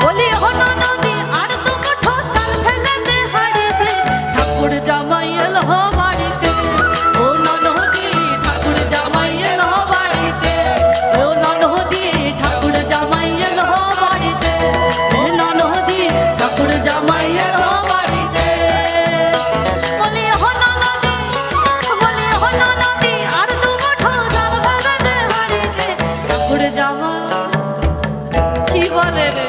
বলি হলো নদী আর দু মুঠো চাল ফেলে দে হাড়িতে, ঠাকুর জামাই এলো বাড়িতে। ও ননদি ঠাকুর জামাই এলো বাড়িতে, ও ননদি ঠাকুর জামাই এলো বাড়িতে, ও ননদি ঠাকুর জামাই এলো বাড়িতে। বলি হলো নদী, বলি হলো নদী আর দু মুঠো চাল ফেলে দে হাড়িতে, ঠাকুর জামাই। কি বলে রে?